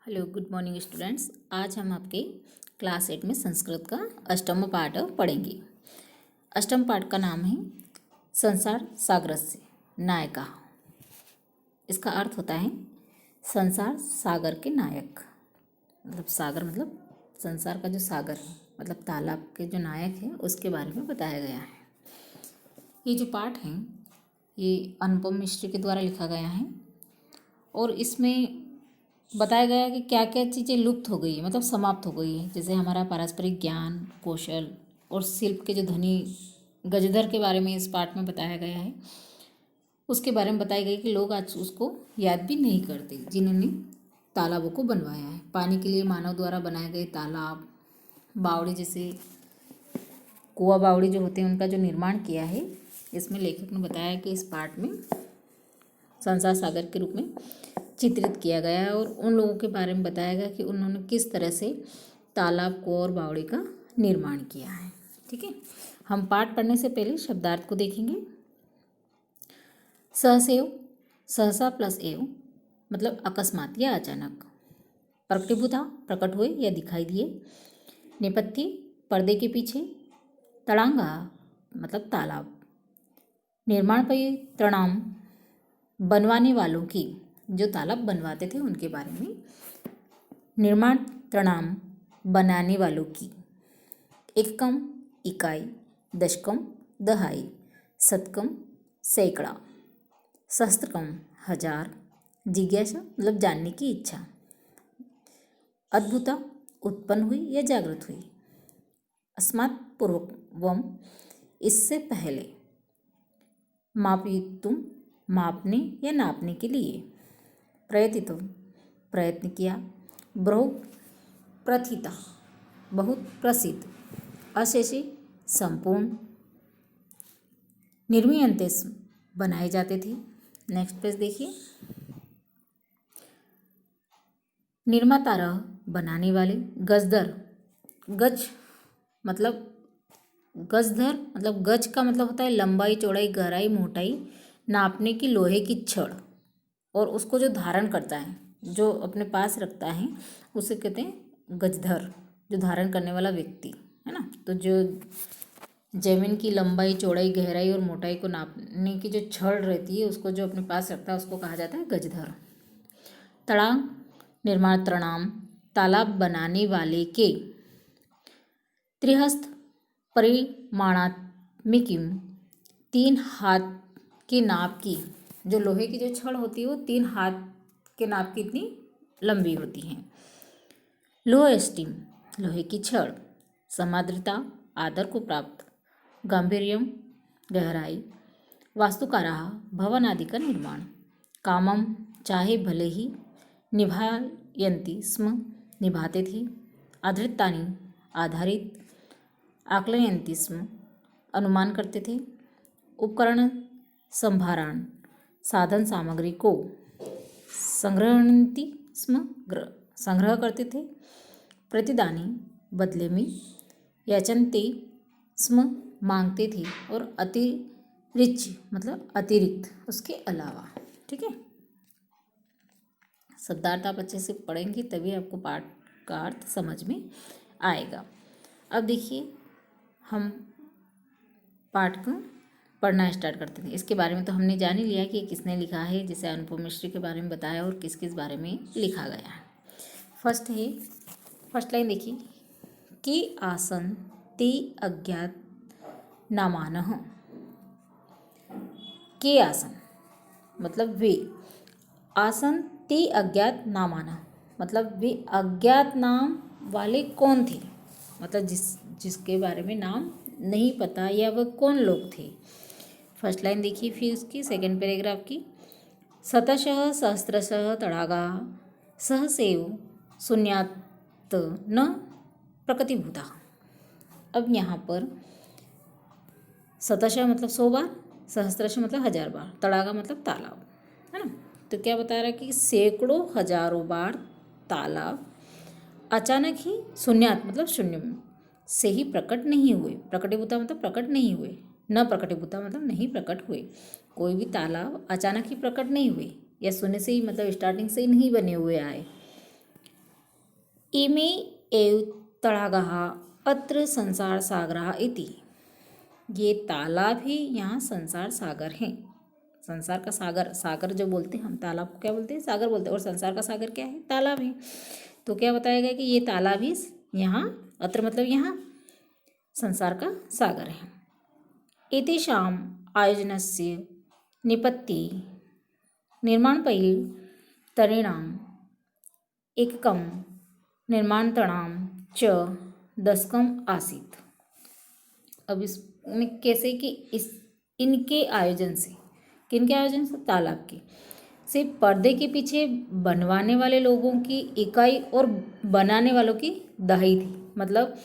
Hello good morning students. आज हम आपके क्लास 8 में संस्कृत का अष्टम पाठ पढ़ेंगे। अष्टम पाठ का नाम है संसार सागरस्य नायका। इसका अर्थ होता है संसार सागर के नायक। मतलब सागर मतलब संसार का जो सागर है, मतलब तालाब के जो नायक है उसके बारे में बताया गया है। ये जो पाठ है ये अनुपम मिश्र के द्वारा लिखा गया है और इसमें बताया गया है कि क्या क्या चीज़ें लुप्त हो गई है, मतलब समाप्त हो गई है। जैसे हमारा पारस्परिक ज्ञान, कौशल और शिल्प के जो धनी गजधर के बारे में इस पाठ में बताया गया है। उसके बारे में बताया गया कि लोग आज उसको याद भी नहीं करते जिन्होंने तालाबों को बनवाया है। पानी के लिए मानव द्वारा बनाए गए तालाब, बावड़ी, जैसे कुआं बावड़ी जो होते हैं उनका जो निर्माण किया है, इसमें लेखक ने बताया कि इस पाठ में संसार सागर के रूप में चित्रित किया गया है और उन लोगों के बारे में बताया गया कि उन्होंने किस तरह से तालाब को और बावड़ी का निर्माण किया है। ठीक है, हम पाठ पढ़ने से पहले शब्दार्थ को देखेंगे। सहसेव, सहसा प्लस एव मतलब अकस्मात या अचानक। प्रकटीभूता प्रकट हुए या दिखाई दिए। नेपथ्य पर्दे के पीछे। तड़ांगा मतलब तालाब। निर्माण पे तृणाम बनवाने वालों की, जो तालाब बनवाते थे उनके बारे में। निर्माण तृणाम बनाने वालों की। एकम इकाई, दशकम दहाई, शतकम सैकड़ा, सहस्त्रकम हजार। जिज्ञासा मतलब जानने की इच्छा। अद्भुता उत्पन्न हुई या जागृत हुई। अस्मात् पूर्वम इससे पहले। मापयितुम मापने या नापने के लिए। प्रयतितुम प्रयत्न किया। बहु प्रथिता बहुत प्रसिद्ध। अशेषे संपूर्ण। निर्मीयन्ते बनाए जाते थे। नेक्स्ट पेज देखिए। निर्मातारः बनाने वाले। गजधर गज मतलब गजधर मतलब गज का मतलब होता है लंबाई, चौड़ाई, गहराई, मोटाई नापने की लोहे की छड़, और उसको जो धारण करता है, जो अपने पास रखता है, उसे कहते हैं गजधर, जो धारण करने वाला व्यक्ति है ना। तो जो जमीन की लंबाई, चौड़ाई, गहराई और मोटाई को नापने की जो छड़ रहती है, उसको जो अपने पास रखता है उसको कहा जाता है गजधर। तड़ांग निर्माण तृणाम तालाब बनाने वाले के। त्रिहस्त परिमाणात्मिकीम 3 हाथ की नाप की। जो लोहे की जो छड़ होती है वो 3 हाथ के नाप की इतनी लंबी होती है। लोह स्टीम लोहे की छड़। समाद्रता आदर को प्राप्त। गांभीर्यम गहराई। वास्तुकाराः भवन आदि का निर्माण। कामम चाहे भले ही। निभायन्ति स्म निभाते थे। आधृतानि आधारित। आकलयन्ति स्म अनुमान करते थे। उपकरण संभारण साधन सामग्री को। संग्रहणन्ति स्म संग्रह करते थे। प्रतिदानी बदले में। याचन्ते स्म मांगते थे। और अतिरिच मतलब अतिरिक्त, उसके अलावा। ठीक है, शब्दार्थ आप अच्छे से पढ़ेंगे तभी आपको पाठ का अर्थ समझ में आएगा। अब देखिए हम पाठ को पढ़ना स्टार्ट करते हैं। इसके बारे में तो हमने जान ही लिया कि किसने लिखा है, जैसे अनुपम मिश्र के बारे में बताया और किस किस बारे में लिखा गया है। फर्स्ट लाइन देखिए। कि आसन ते अज्ञात नामानः। के आसन मतलब वे। आसन ते अज्ञात नामानः मतलब वे अज्ञात नाम वाले कौन थे, मतलब जिसके बारे में नाम नहीं पता या वह कौन लोग थे। फर्स्ट लाइन देखिए, फिर उसकी सेकंड पैराग्राफ की। शतशः सहस्रशः तड़ागा सहसेव शून्यात् न प्रकृतिभूता। अब यहाँ पर शतशः मतलब 100 बार, सहस्रशः मतलब 1000 बार, तड़ागा मतलब तालाब, है ना। तो क्या बता रहा है कि सैकड़ों हजारों बार तालाब अचानक ही शून्यात मतलब शून्य से ही प्रकट नहीं हुए। प्रकटीभूता मतलब प्रकट नहीं हुए। न प्रकटीभूता मतलब नहीं प्रकट हुए। कोई भी तालाब अचानक ही प्रकट नहीं हुए या शून्य से ही मतलब स्टार्टिंग से ही नहीं बने हुए आए। इमे एव तडागाः अत्र संसार सागरः इति। ये तालाब ही यहाँ संसार सागर हैं। संसार का सागर, सागर जो बोलते हैं हम, तालाब को क्या बोलते हैं? सागर बोलते हैं। और संसार का सागर क्या है? तालाब है। तो क्या बताया गया कि ये तालाब ही यहाँ, अत्र मतलब यहाँ, संसार का सागर है। एतेषाम् आयोजनस्य निपत्ति निर्माणपरितरेणाम् एककं निर्माणतणां च दशकम् आसीत्। अब इसमें कैसे कि इस इनके आयोजन से, किनके आयोजन से? तालाब के से पर्दे के पीछे बनवाने वाले लोगों की इकाई और बनाने वालों की दहाई थी। मतलब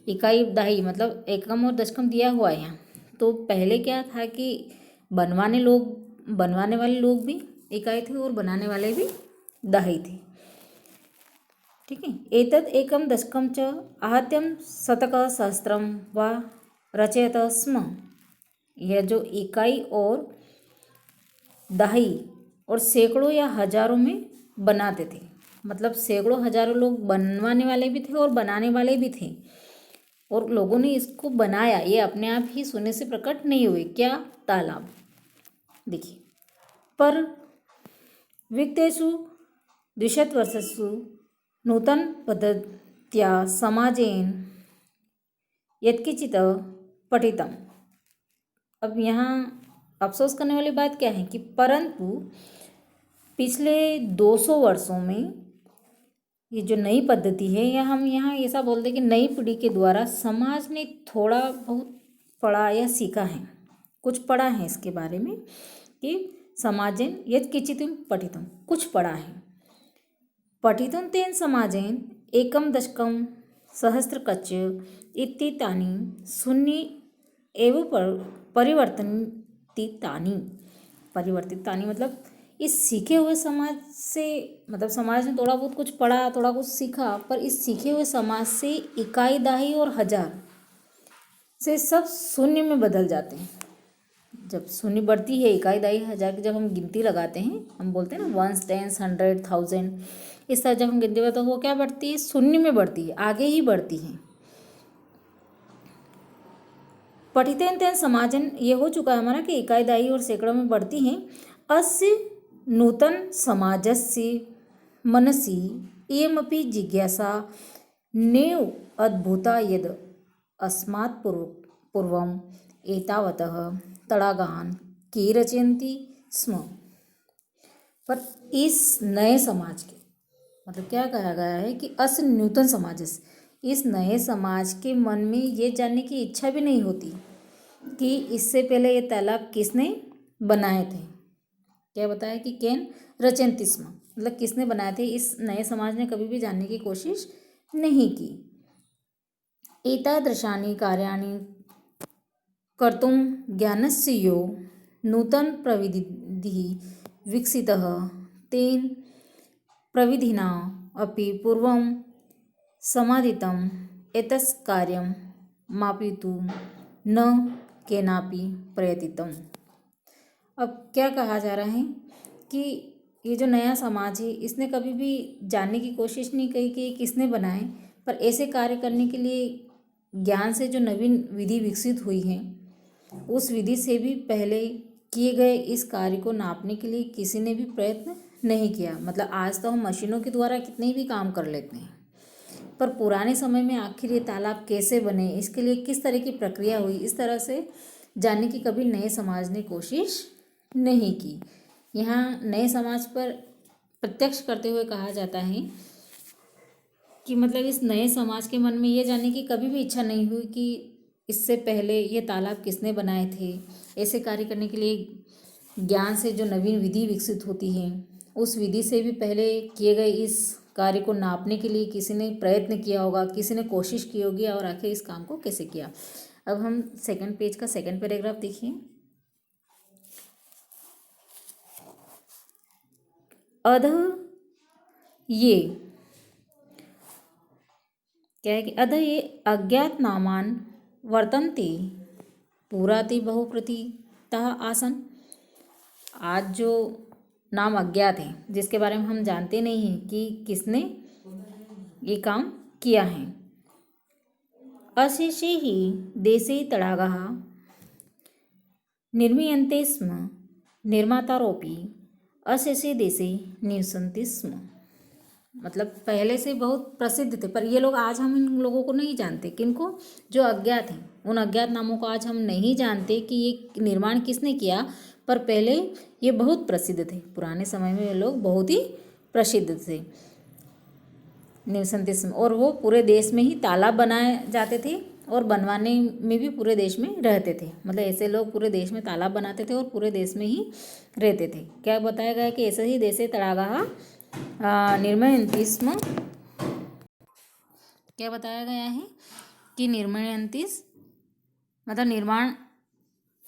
इकाई दहाई मतलब एकम और दशकम दिया हुआ है यहाँ। तो पहले क्या था कि बनवाने वाले लोग भी इकाई थे और बनाने वाले भी दहाई थे। ठीक है। एतद् एकम दशकम च आहत्यं शतकसहस्रं वा रचयत स्म। यह जो इकाई और दहाई और सैकड़ों या हजारों में बनाते थे। मतलब सैकड़ों हजारों लोग बनवाने वाले भी थे और बनाने वाले भी थे, और लोगों ने इसको बनाया। ये अपने आप ही शून्य से प्रकट नहीं हुए। क्या? तालाब। देखिए, पर विक्तेषु द्विशतवर्षेषु नूतन पद्धत्या समाजेन यत्किंचित् पठितम्। अब यहाँ अफसोस करने वाली बात क्या है कि परंतु पिछले 200 वर्षों में ये जो नई पद्धति है, या हम यहाँ ऐसा बोलते हैं कि नई पीढ़ी के द्वारा समाज ने थोड़ा बहुत पढ़ा या सीखा है, कुछ पढ़ा है इसके बारे में कि समाजेन यत्किंचित् पठितम्, कुछ पढ़ा है। पठितुं तेन समाजेन एकम दशकम सहस्रकच्च इत्येतानि शून्य एव परिवर्तितानि। मतलब इस सीखे हुए समाज से, मतलब समाज ने थोड़ा बहुत कुछ पढ़ा, थोड़ा कुछ सीखा, पर इस सीखे हुए समाज से इकाई, दहाई और हजार से सब शून्य में बदल जाते हैं। जब शून्य बढ़ती है, इकाई, दहाई, हजार की जब हम गिनती लगाते हैं, हम बोलते हैं ना 1, 10, 100, 1000, इस तरह जब हम गिनती करते हैं तो वो क्या बढ़ती है? शून्य में बढ़ती है, आगे ही बढ़ती है। पठितेन तेन समाजन, ये हो चुका है हमारा कि इकाई, दहाई और सैकड़ों में बढ़ती हैं। अस्य नूतन समाजस्य मनसि इयमपि जिज्ञासा नैव अद्भुता यद् अस्मात् पूर्वम् एतावतः तडागान् के रचयन्ति स्म। पर इस नए समाज के, मतलब क्या कहा गया है कि अस्य नूतन समाजस्य, इस नए समाज के मन में ये जानने की इच्छा भी नहीं होती कि इससे पहले ये तालाब किसने बनाए थे। क्या बताया कि केन रचयन्ति स्म, मतलब किसने बनाए थे। इस नए समाज ने कभी भी जानने की कोशिश नहीं की। एतादृशानि कार्याणि कर्तुं ज्ञानस्य यो नूतन प्रविधिः विकसितः तेन प्रविधिना अपि पूर्वं समादितम् एतस् कार्यं मापयितुं न केनापि प्रयतितम्। अब क्या कहा जा रहा है कि ये जो नया समाज है, इसने कभी भी जानने की कोशिश नहीं की कि किसने बनाए, पर ऐसे कार्य करने के लिए ज्ञान से जो नवीन विधि विकसित हुई है, उस विधि से भी पहले किए गए इस कार्य को नापने के लिए किसी ने भी प्रयत्न नहीं किया। मतलब आज तो हम मशीनों के द्वारा कितने भी काम कर लेते हैं, पर पुराने समय में आखिर ये तालाब कैसे बने, इसके लिए किस तरह की प्रक्रिया हुई, इस तरह से जानने की कभी नए समाज ने कोशिश नहीं की। यहाँ नए समाज पर प्रत्यक्ष करते हुए कहा जाता है कि मतलब इस नए समाज के मन में ये जानने की कभी भी इच्छा नहीं हुई कि इससे पहले ये तालाब किसने बनाए थे। ऐसे कार्य करने के लिए ज्ञान से जो नवीन विधि विकसित होती है, उस विधि से भी पहले किए गए इस कार्य को नापने के लिए किसी ने प्रयत्न किया होगा, किसी ने कोशिश की होगी, और आखिर इस काम को कैसे किया। अब हम सेकंड पेज का सेकंड पैराग्राफ देखिए। अधः ये क्या है कि अधः ये अज्ञात नामान वर्तन्ते पुराते बहुप्रतीताः आसन्। आज जो नाम अज्ञात हैं, जिसके बारे में हम जानते नहीं हैं कि किसने ये काम किया है। अशेषे हि देशे तडागाः निर्मीयन्ते स्म निर्मातारोपि अशेषे देशे निवसन्ति स्म। मतलब पहले से बहुत प्रसिद्ध थे, पर ये लोग आज हम इन लोगों को नहीं जानते। किनको? जो अज्ञात हैं, उन अज्ञात नामों को आज हम नहीं जानते कि ये निर्माण किसने किया, पर पहले ये बहुत प्रसिद्ध थे। पुराने समय में ये लोग बहुत ही प्रसिद्ध थे। निवसन्ति स्म, और वो पूरे देश में ही तालाब बनाए जाते थे और बनवाने में भी पूरे देश में रहते थे। मतलब ऐसे लोग पूरे देश में तालाब बनाते थे और पूरे देश में ही रहते थे। क्या बताया गया कि ऐसे ही देशे तडागाः निर्मयन्ति स्म। क्या बताया गया है कि निर्मयन्ति मतलब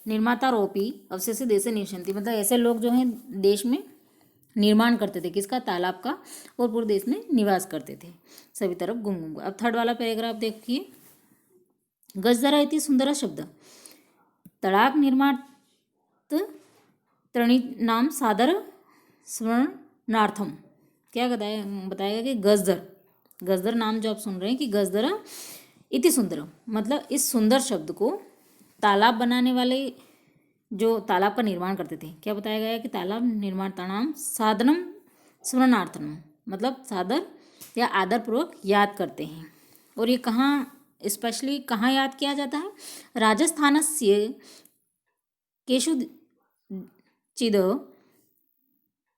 निर्मातारोपि अवशेषे देशे निवसन्ति, मतलब ऐसे लोग जो हैं देश में निर्माण करते थे, किसका? तालाब का, और पूरे देश में निवास करते थे, सभी तरफ घूम घूम। अब थर्ड वाला पैराग्राफ देखिए। गजधरा इति सुंदर शब्द तड़ाग निर्मात त्रणी नाम सादर स्मरणार्थम। क्या बताएगा कि गजधर नाम जो आप सुन रहे हैं कि गजधरा इति सुंदर, मतलब इस सुंदर शब्द को तालाब बनाने वाले जो तालाब का निर्माण करते थे, क्या बताया गया कि तालाब निर्मातानाम साधनम स्मरणार्थम, मतलब सादर या आदरपूर्वक याद करते हैं। और ये कहाँ स्पेशली कहाँ याद किया जाता है? राजस्थानस्य केषुचिद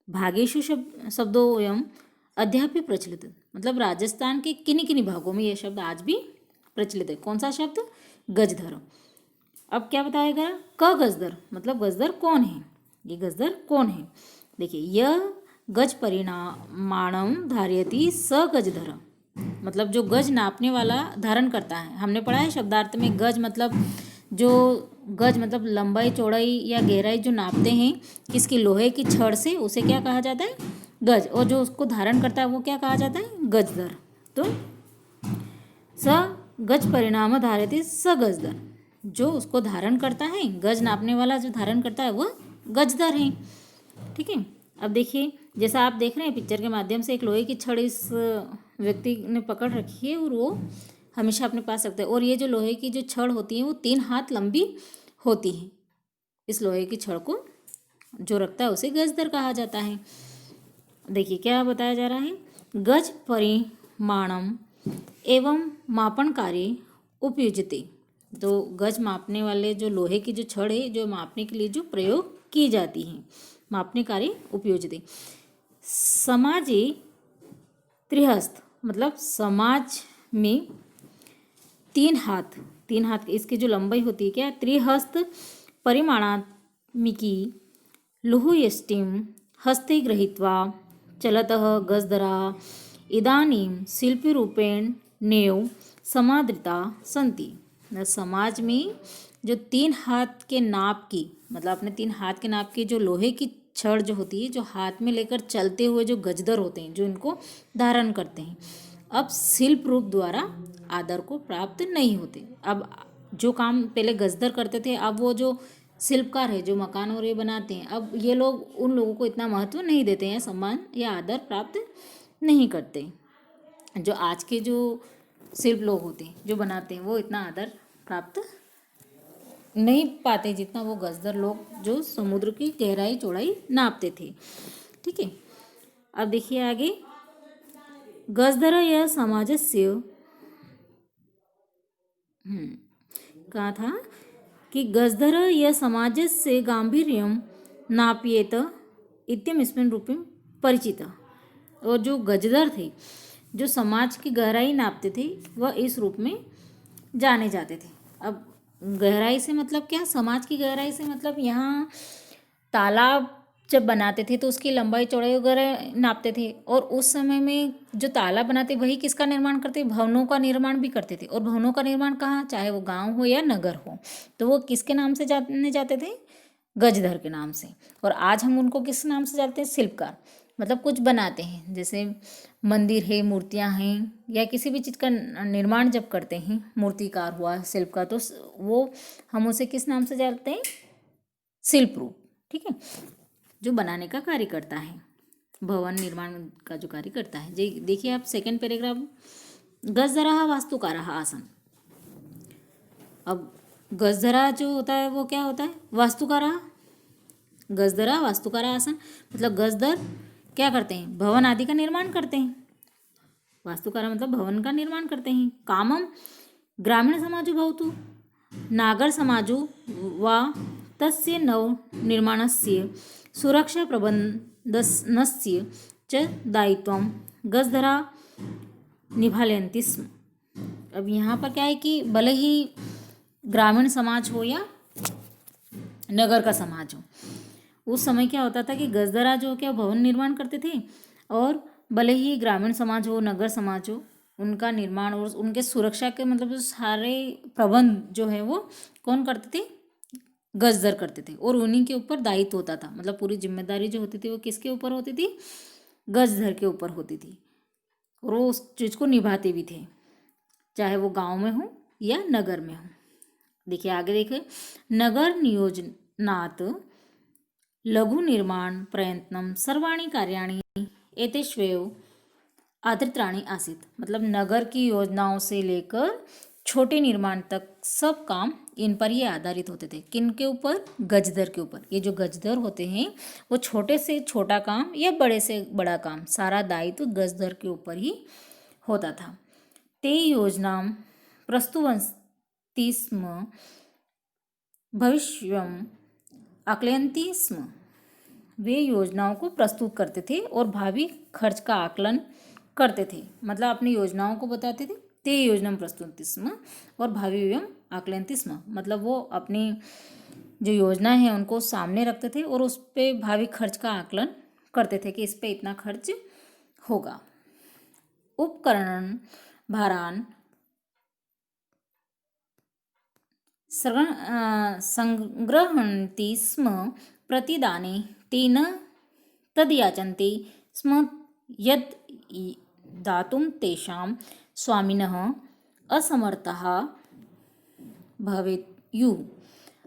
भागेषु शब्दोऽयम् अद्यापि प्रचलित, मतलब राजस्थान के किन्हीं किन्हीं भागों में यह शब्द आज भी प्रचलित है। कौन सा शब्द? गजधर। अब क्या बताया गया? क गजधर, मतलब गजधर कौन है? ये गजधर कौन है? देखिए, यह गज परिमाणम धारयति स गजधर, मतलब जो गज नापने वाला धारण करता है। हमने पढ़ा है शब्दार्थ में गज मतलब लंबाई चौड़ाई या गहराई जो नापते हैं किसकी? लोहे की छड़ से, उसे क्या कहा जाता है? गज। और जो उसको धारण करता है वो क्या कहा जाता है? गजधर। तो स गज परिणाम धारयति स गजधर, जो उसको धारण करता है, गज नापने वाला जो धारण करता है वह गजधर है। ठीक है। अब देखिए, जैसा आप देख रहे हैं पिक्चर के माध्यम से, एक लोहे की छड़ इस व्यक्ति ने पकड़ रखी है और वो हमेशा अपने पास रखता है। और ये जो लोहे की जो छड़ होती है वो 3 हाथ लंबी होती है। इस लोहे की छड़ को जो रखता है उसे गजधर कहा जाता है। देखिए क्या बताया जा रहा है? गज परिमाणम एवं मापन कार्य उपयुज्यते, तो गज मापने वाले जो लोहे की जो छड़ है जो मापने के लिए जो प्रयोग की जाती है, मापने कार्य उपयुज्यते। समाजे त्रिहस्त, मतलब समाज में 3 हाथ इसकी जो लंबाई होती है क्या? त्रिहस्त परिमाणात्मिकी लुहुयष्टिं हस्ते गृहीत्वा चलतः गजधरा इदानीं शिल्परूपेण नैव समादृता सन्ति। समाज में जो 3 हाथ के नाप की, मतलब अपने 3 हाथ के नाप की जो लोहे की छड़ जो होती है, जो हाथ में लेकर चलते हुए जो गजधर होते हैं, जो इनको धारण करते हैं, अब शिल्प रूप द्वारा आदर को प्राप्त नहीं होते। अब जो काम पहले गजधर करते थे, अब वो जो शिल्पकार है जो मकान और ये बनाते हैं, अब ये लोग उन लोगों को इतना महत्व नहीं देते हैं, सम्मान या आदर प्राप्त नहीं करते। जो आज के जो शिल्प लोग होते हैं जो बनाते हैं वो इतना आदर प्राप्त नहीं पाते जितना वो गजधर लोग जो समुद्र की गहराई चौड़ाई नापते थे। ठीक है। अब देखिए आगे, गजधर यह समाजस्य कहा था कि गजधर यह समाजस्य गांभीर्यं नाप्येत इत्यम इसमें रूपे परिचित। और जो गजधर थे जो समाज की गहराई नापते थे वह इस रूप में जाने जाते थे। अब गहराई से मतलब क्या? समाज की गहराई से मतलब यहाँ तालाब जब बनाते थे तो उसकी लंबाई चौड़ाई वगैरह नापते थे। और उस समय में जो तालाब बनाते वही किसका निर्माण करते? भवनों का निर्माण भी करते थे। और भवनों का निर्माण कहाँ? चाहे वो गांव हो या नगर हो, तो वो किसके नाम से जाने जाते थे? गजधर के नाम से। और आज हम उनको किस नाम से जानते हैं? शिल्पकार। मतलब कुछ बनाते हैं, जैसे मंदिर है, मूर्तियां हैं, या किसी भी चीज़ का निर्माण जब करते हैं, मूर्तिकार हुआ, शिल्पकार, तो वो हम उसे किस नाम से जानते हैं? शिल्प रूप। ठीक है, जो बनाने का कार्य करता है। भवन निर्माण का जो कार्य करता है। देखिए आप सेकंड पैराग्राफ, गजधरा वास्तुकारः आसन। अब गजधरा जो होता है वो क्या होता है, वास्तुकारः। गजधरा वास्तुकारः आसन मतलब गजधर क्या करते हैं, भवन आदि का निर्माण करते हैं। वास्तुकारः मतलब भवन का निर्माण करते हैं। कामम ग्रामीण समाजो भवतु नागर समाजो वा तस्य नव निर्माणस्य सुरक्षा प्रबंधनस्य च दायित्वं गजधरा निभालयन्ति स्म। अब यहाँ पर क्या है कि भले ही ग्रामीण समाज हो या नगर का समाज हो, उस समय क्या होता था कि गजधरा जो क्या भवन निर्माण करते थे, और भले ही ग्रामीण समाज हो नगर समाज हो, उनका निर्माण और उनके सुरक्षा के मतलब जो सारे प्रबंध जो है वो कौन करते थे, गजधर करते थे। और उन्हीं के ऊपर दायित्व होता था, मतलब पूरी जिम्मेदारी जो होती थी वो किसके ऊपर होती थी, गजधर के ऊपर होती थी। और वो उस चीज़ को निभाते भी थे, चाहे वो गांव में हो या नगर में हो। देखिए आगे देखिए, नगर नियोजनात् लघु निर्माण प्रयत्नं सर्वाणि कार्याणि एतेष्वेव आदृत्राणि आसीत्। मतलब नगर की योजनाओं से लेकर छोटे निर्माण तक सब काम इन पर ही आधारित होते थे। किन के ऊपर, गजधर के ऊपर। ये जो गजधर होते हैं वो छोटे से छोटा काम या बड़े से बड़ा काम सारा दायित्व गजधर के ऊपर ही होता था। ते योजना प्रस्तुवन्ति स्म भविष्यम् आकलयन्ति स्म। वे योजनाओं को प्रस्तुत करते थे और भावी खर्च का आकलन करते थे। मतलब अपनी योजनाओं को बताते थे। ते योजना प्रस्तुत स्म और भावी व्यय आकलयन्ति स्म, मतलब वो अपनी जो योजना है उनको सामने रखते थे और उस पे भावी खर्च का आकलन करते थे कि इस पे इतना खर्च होगा। उपकरण भारान संग्रहन्ति स्म प्रतिदाने तेन तद्याचन्ते स्म यद् दातुं तेषां स्वामिनः असमर्थाः भवेयुः।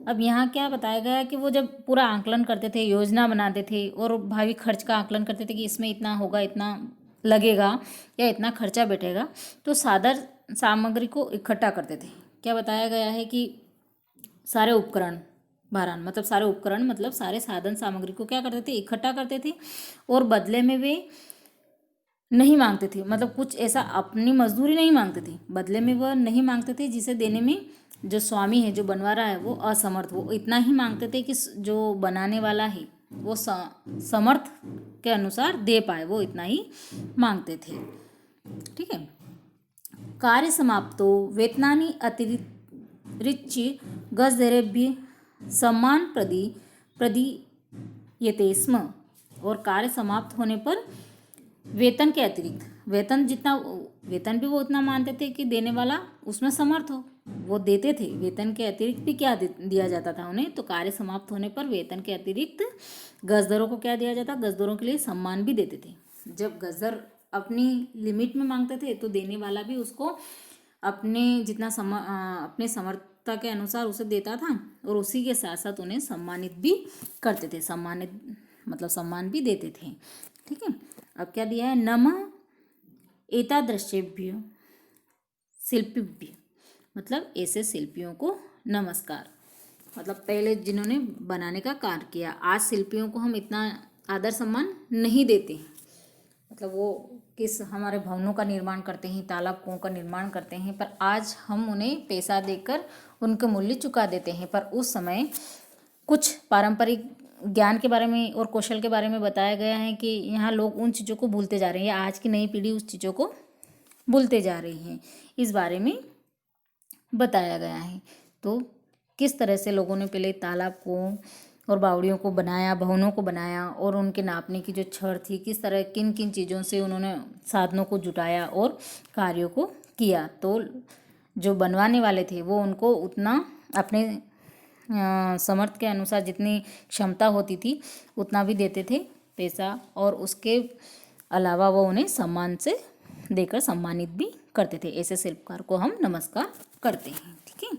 अब यहाँ क्या बताया गया कि वो जब पूरा आकलन करते थे, योजना बनाते थे और भावी खर्च का आकलन करते थे कि इसमें इतना होगा, इतना लगेगा या इतना खर्चा बैठेगा, तो सादर सामग्री को इकट्ठा करते थे। क्या बताया गया है कि सारे उपकरण भारान मतलब सारे उपकरण मतलब सारे साधन सामग्री को क्या करते थे, इकट्ठा करते थे और बदले में वे नहीं मांगते थे। मतलब कुछ ऐसा अपनी मजदूरी नहीं मांगते थे, बदले में वह नहीं मांगते थे, जिसे देने में जो स्वामी है, जो बनवा रहा है, वो असमर्थ, वो इतना ही मांगते थे कि जो बनाने वाला है वो समर्थ के अनुसार दे पाए, वो इतना ही मांगते थे। ठीक है। कार्य समाप्तो वेतनानि अतिरिच्य गजधरेभ्यः सम्मान प्रदीयते स्म। और कार्य समाप्त होने पर वेतन के अतिरिक्त, वेतन जितना, वेतन भी वो उतना मानते थे कि देने वाला उसमें समर्थ हो, वो देते थे। वेतन के अतिरिक्त भी क्या दिया जाता था उन्हें, तो कार्य समाप्त होने पर वेतन के अतिरिक्त गजदरों को क्या दिया जाता, गजदरों के लिए सम्मान भी देते थे। जब गजदर अपनी लिमिट में मांगते थे तो देने वाला भी उसको अपने जितना अपने समर्थता के अनुसार उसे देता था और उसी के साथ साथ उन्हें सम्मानित भी करते थे, सम्मानित मतलब सम्मान भी देते थे। ठीक है। अब क्या दिया है, नमः एतादृशेभ्यो शिल्पिभ्यो, मतलब ऐसे शिल्पियों को नमस्कार। मतलब पहले जिन्होंने बनाने का कार्य किया, आज शिल्पियों को हम इतना आदर सम्मान नहीं देते हैं। मतलब वो किस हमारे भवनों का निर्माण करते हैं, तालाब कुओं का निर्माण करते हैं, पर आज हम उन्हें पैसा देकर उनका मूल्य चुका देते हैं। पर उस समय कुछ पारंपरिक ज्ञान के बारे में और कौशल के बारे में बताया गया है कि यहाँ लोग उन चीज़ों को भूलते जा रहे हैं, आज की नई पीढ़ी उस चीज़ों को भूलते जा रही है, इस बारे में बताया गया है। तो किस तरह से लोगों ने पहले तालाब को और बावड़ियों को बनाया, भवनों को बनाया, और उनके नापने की जो छड़ थी, किस तरह किन किन चीज़ों से उन्होंने साधनों को जुटाया और कार्यों को किया। तो जो बनवाने वाले थे वो उनको उतना अपने समर्थ के अनुसार जितनी क्षमता होती थी उतना भी देते थे पैसा, और उसके अलावा वो उन्हें सम्मान से देकर सम्मानित भी करते थे। ऐसे शिल्पकार को हम नमस्कार करते हैं। ठीक है।